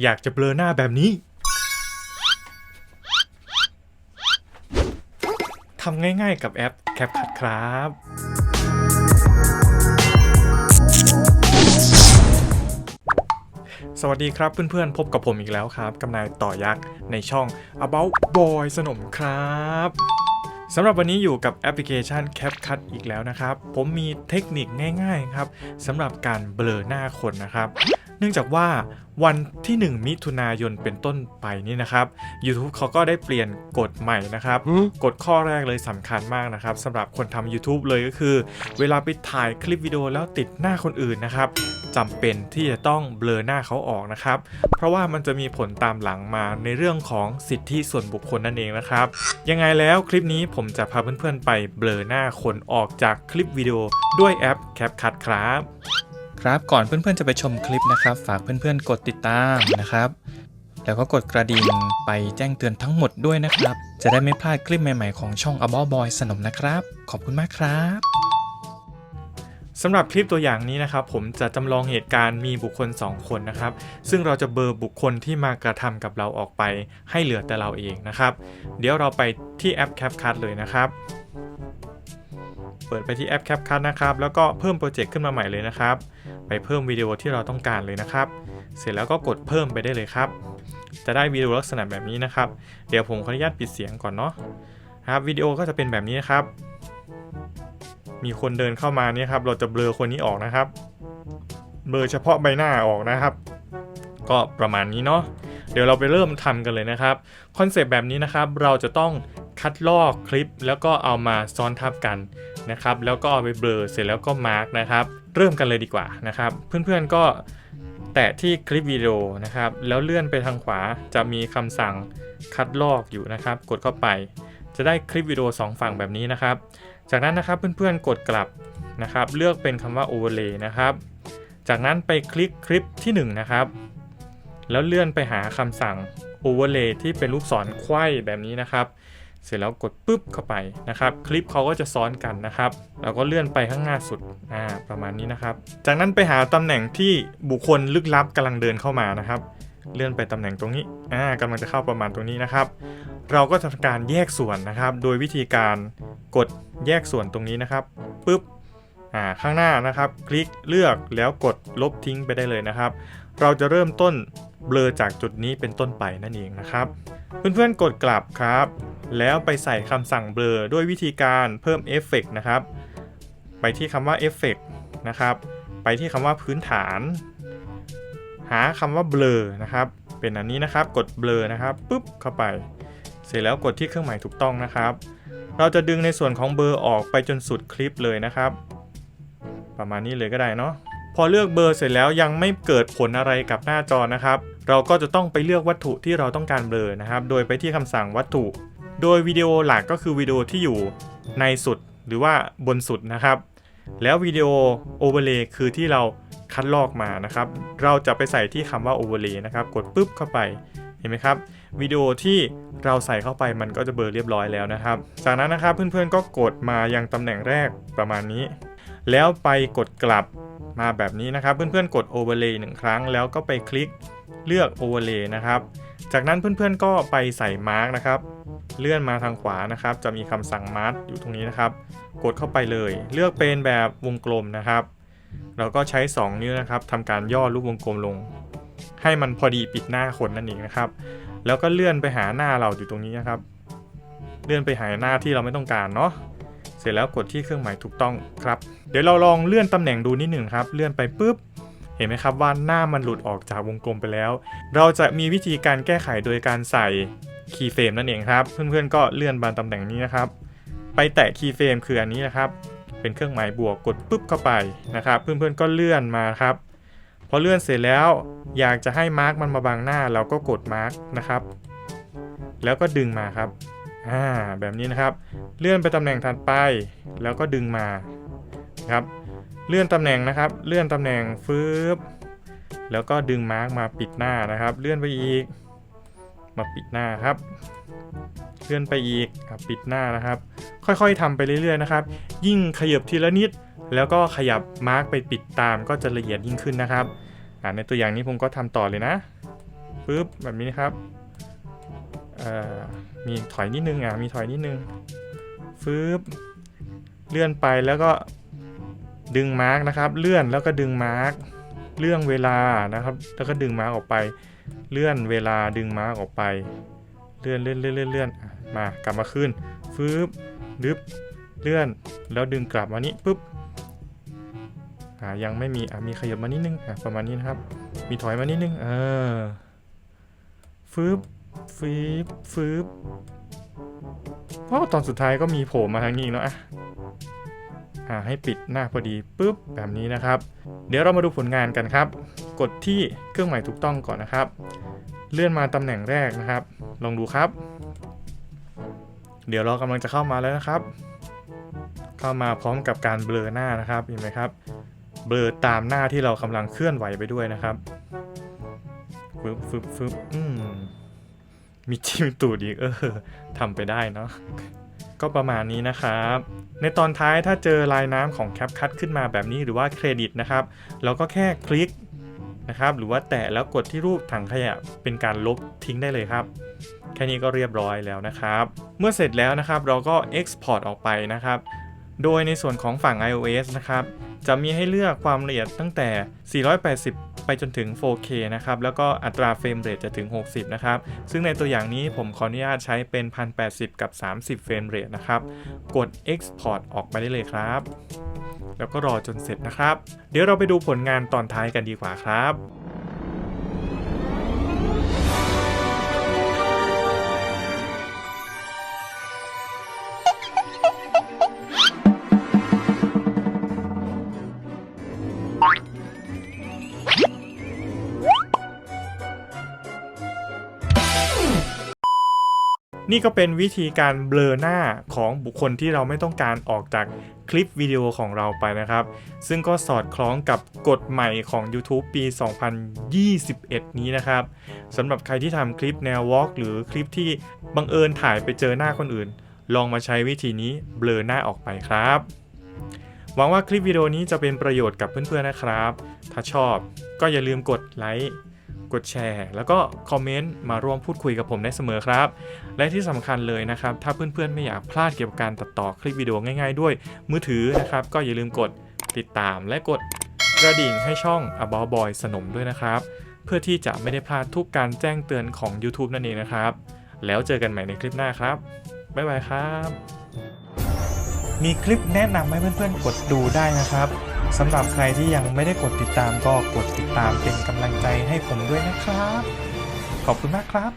อยากจะเบลอหน้าแบบนี้ทำง่ายๆกับแอป CapCut ครับสวัสดีครับเพื่อนๆพบกับผมอีกแล้วครับกำนายต่อยักษ์ในช่อง About Boy สนมครับสำหรับวันนี้อยู่กับแอปพลิเคชัน CapCut อีกแล้วนะครับผมมีเทคนิคง่ายๆครับสำหรับการเบลอหน้าคนนะครับเนื่องจากว่าวันที่1 มิถุนายนเป็นต้นไปนี่นะครับ YouTube เขาก็ได้เปลี่ยนกฎใหม่นะครับกฎข้อแรกเลยสำคัญมากนะครับสำหรับคนทำ YouTube เลยก็คือเวลาไปถ่ายคลิปวิดีโอแล้วติดหน้าคนอื่นนะครับจำเป็นที่จะต้องเบลอหน้าเขาออกนะครับเพราะว่ามันจะมีผลตามหลังมาในเรื่องของสิทธิส่วนบุคคลนั่นเองนะครับยังไงแล้วคลิปนี้ผมจะพาเพื่อนๆไปเบลอหน้าคนออกจากคลิปวิดีโอด้วยแอป CapCut ครับก่อนเพื่อนๆจะไปชมคลิปนะครับฝากเพื่อนๆกดติดตามนะครับแล้วก็กดกระดิ่งไปแจ้งเตือนทั้งหมดด้วยนะครับจะได้ไม่พลาดคลิปใหม่ๆของช่อง About Boy สนมนะครับขอบคุณมากครับสำหรับคลิปตัวอย่างนี้นะครับผมจะจำลองเหตุการณ์มีบุคคล2 คนนะครับซึ่งเราจะเบลอบุคคลที่มากระทำกับเราออกไปให้เหลือแต่เราเองนะครับเดี๋ยวเราไปที่แอป CapCut เลยนะครับเปิดไปที่แอป CapCut นะครับแล้วก็เพิ่มโปรเจกต์ขึ้นมาใหม่เลยนะครับไปเพิ่มวิดีโอที่เราต้องการเลยนะครับเสร็จแล้วก็กดเพิ่มไปได้เลยครับจะได้วิดีโอลักษณะแบบนี้นะครับเดี๋ยวผมขออนุญาตปิดเสียงก่อนเนาะครับวิดีโอก็จะเป็นแบบนี้นะครับมีคนเดินเข้ามาเนี่ยครับเราจะเบลอคนนี้ออกนะครับเบลอเฉพาะใบหน้าออกนะครับก็ประมาณนี้เนาะเดี๋ยวเราไปเริ่มทำกันเลยนะครับคอนเซปต์แบบนี้นะครับเราจะต้องคัดลอกคลิปแล้วก็เอามาซ้อนทับกันนะครับแล้วก็เอาไปเบลอเสร็จแล้วก็มาร์กนะครับเริ่มกันเลยดีกว่านะครับเพื่อนๆก็แตะที่คลิปวิดีโอนะครับแล้วเลื่อนไปทางขวาจะมีคำสั่งคัดลอกอยู่นะครับกดเข้าไปจะได้คลิปวิดีโอ2 ฝั่งแบบนี้นะครับจากนั้นนะครับเพื่อนๆกดกลับนะครับเลือกเป็นคำว่า overlay นะครับจากนั้นไปคลิกคลิปที่1นะครับแล้วเลื่อนไปหาคำสั่ง overlay ที่เป็นลูกศรไขว้แบบนี้นะครับเสร็จแล้วกดปุ๊บเข้าไปนะครับคลิปเขาก็จะซ้อนกันนะครับแล้วก็เลื่อนไปข้างหน้าสุดประมาณนี้นะครับจากนั้นไปหาตำแหน่งที่บุคคลลึกลับกำลังเดินเข้ามานะครับเลื่อนไปตำแหน่งตรงนี้กำลังจะเข้าประมาณตรงนี้นะครับเราก็จะทำการแยกส่วนนะครับโดยวิธีการกดแยกส่วนตรงนี้นะครับปุ๊บข้างหน้านะครับคลิกเลือกแล้วกดลบทิ้งไปได้เลยนะครับเราจะเริ่มต้นเบลอจากจุดนี้เป็นต้นไปนั่นเองนะครับเพื่อนๆกดกลับครับแล้วไปใส่คำสั่งเบลอด้วยวิธีการเพิ่มเอฟเฟกต์นะครับไปที่คำว่าเอฟเฟกต์นะครับไปที่คำว่าพื้นฐานหาคำว่าเบลอนะครับเป็นอันนี้นะครับกดเบลอนะครับปุ๊บเข้าไปเสร็จแล้วกดที่เครื่องหมายถูกต้องนะครับเราจะดึงในส่วนของเบลอออกไปจนสุดคลิปเลยนะครับประมาณนี้เลยก็ได้เนาะพอเลือกเบลอเสร็จแล้วยังไม่เกิดผลอะไรกับหน้าจอนะครับเราก็จะต้องไปเลือกวัตถุที่เราต้องการเบลอนะครับโดยไปที่คำสั่งวัตถุโดยวิดีโอหลักก็คือวิดีโอที่อยู่ในสุดหรือว่าบนสุดนะครับแล้ววิดีโอโอเวอร์เลย์คือที่เราคัดลอกมานะครับเราจะไปใส่ที่คำว่าโอเวอร์เลย์นะครับกดปุ๊บเข้าไปเห็นไหมครับวิดีโอที่เราใส่เข้าไปมันก็จะเบลอเรียบร้อยแล้วนะครับจากนั้นนะครับเพื่อนๆก็กดมายังตำแหน่งแรกประมาณนี้แล้วไปกดกลับมาแบบนี้นะครับเพื่อนๆกด Overlay 1 ครั้งแล้วก็ไปคลิกเลือก Overlay นะครับจากนั้นเพื่อนๆก็ไปใส่มาร์กนะครับเลื่อนมาทางขวานะครับจะมีคำสั่งมาร์กอยู่ตรงนี้นะครับกดเข้าไปเลยเลือกเป็นแบบวงกลมนะครับเราก็ใช้2 นิ้วนะครับทำการย่อรูปวงกลมลงให้มันพอดีปิดหน้าคนนั่นเองนะครับแล้วก็เลื่อนไปหาหน้าเราอยู่ตรงนี้นะครับเลื่อนไปหาหน้าที่เราไม่ต้องการเนาะเสร็จแล้วกดที่เครื่องหมายถูกต้องครับเดี๋ยวเราลองเลื่อนตำแหน่งดูนิดหนึ่งครับเลื่อนไปปุ๊บเห็นไหมครับว่าหน้ามันหลุดออกจากวงกลมไปแล้วเราจะมีวิธีการแก้ไขโดยการใส่คีย์เฟรมนั่นเองครับเพื่อนๆก็เลื่อนมาตำแหน่งนี้นะครับไปแตะคีย์เฟรมคืออันนี้นะครับเป็นเครื่องหมายบวกกดปุ๊บเข้าไปนะครับเพื่อนๆก็เลื่อนมาครับพอเลื่อนเสร็จแล้วอยากจะให้มาร์กมันมาบังหน้าเราก็กดมาร์กนะครับแล้วก็ดึงมาครับแบบนี้นะครับเลื่อนไปตำแหน่งถัดไปแล้วก็ดึงมาครับเลื่อนตำแหน่งนะครับเลื่อนตำแหน่งฟืบแล้วก็ดึงมาร์กมาปิดหน้านะครับเลื่อนไปอีกมาปิดหน้าครับเลื่อนไปอีกปิดหน้านะครับค่อยๆทำไปเรื่อยๆนะครับยิ่งขยับทีละนิดแล้วก็ขยับมาร์กไปปิดตามก็จะละเอียดยิ่งขึ้นนะครับในตัวอย่างนี้ผมก็ทำต่อเลยนะ ปึ๊บแบบนี้นะครับมีถอยนิดนึงมีถอยนิดนึงฟืบเลื่อนไปแล้วก็ดึงมาร์กนะครับเลื่อนแล้วก็ดึงมาร์กเลื่อนเวลานะครับแล้วก็ดึงมาร์กออกไปเลื่อนเวลาดึงมาร์กออกไปเลื่อนมากลับมาขึ้นฟืบดึบเลื่อนแล้วดึงกลับมานี้ปุ๊บยังไม่มีมีขยับมานิดนึงประมาณนี้นะครับมีถอยมานิดนึงฟืบเพราะตอนสุดท้ายก็มีโผล่มาทางนี้เนาะให้ปิดหน้าพอดีปุ๊บแบบนี้นะครับเดี๋ยวเรามาดูผลงานกันครับกดที่เครื่องหมายถูกต้องก่อนนะครับเลื่อนมาตำแหน่งแรกนะครับลองดูครับเดี๋ยวเรากำลังจะเข้ามาแล้วนะครับเข้ามาพร้อมกับการเบลอหน้านะครับเห็นไหมครับเบลอตามหน้าที่เรากำลังเคลื่อนไหวไปด้วยนะครับฟึบมีจิ้มตูดอีกทำไปได้เนาะก็ประมาณนี้นะครับในตอนท้ายถ้าเจอลายน้ำของ CapCut ขึ้นมาแบบนี้หรือว่าเครดิตนะครับเราก็แค่คลิกนะครับหรือว่าแตะแล้วกดที่รูปถังขยะเป็นการลบทิ้งได้เลยครับแค่นี้ก็เรียบร้อยแล้วนะครับเมื่อเสร็จแล้วนะครับเราก็ Export ออกไปนะครับโดยในส่วนของฝั่ง iOS นะครับจะมีให้เลือกความละเอียดตั้งแต่480ไปจนถึง 4K นะครับแล้วก็อัตราเฟรมเรทจะถึง60นะครับซึ่งในตัวอย่างนี้ผมขออนุญาตใช้เป็น 1080 กับ30เฟรมเรทนะครับกด Export ออกไปได้เลยครับแล้วก็รอจนเสร็จนะครับเดี๋ยวเราไปดูผลงานตอนท้ายกันดีกว่าครับ นี่ก็เป็นวิธีการเบลอหน้าของบุคคลที่เราไม่ต้องการออกจากคลิปวิดีโอของเราไปนะครับซึ่งก็สอดคล้องกับกฎใหม่ของ YouTube ปี 2021 นี้นะครับสำหรับใครที่ทำคลิปแนววอล์กหรือคลิปที่บังเอิญถ่ายไปเจอหน้าคนอื่นลองมาใช้วิธีนี้เบลอหน้าออกไปครับหวังว่าคลิปวิดีโอนี้จะเป็นประโยชน์กับเพื่อนๆนะครับถ้าชอบก็อย่าลืมกดไลค์กดแชร์แล้วก็คอมเมนต์มาร่วมพูดคุยกับผมได้เสมอครับและที่สำคัญเลยนะครับถ้าเพื่อนๆไม่อยากพลาดเกี่ยวกับการตัดต่อคลิปวิดีโอง่ายๆด้วยมือถือนะครับก็อย่าลืมกดติดตามและกดกระดิ่งให้ช่อง About Boy สนมด้วยนะครับเพื่อที่จะไม่ได้พลาดทุกการแจ้งเตือนของ YouTube นั่นเองนะครับแล้วเจอกันใหม่ในคลิปหน้าครับบ๊ายบายครับมีคลิปแนะนำให้เพื่อนๆกดดูได้นะครับสำหรับใครที่ยังไม่ได้กดติดตามก็กดติดตามเป็นกำลังใจให้ผมด้วยนะครับขอบคุณมากครับ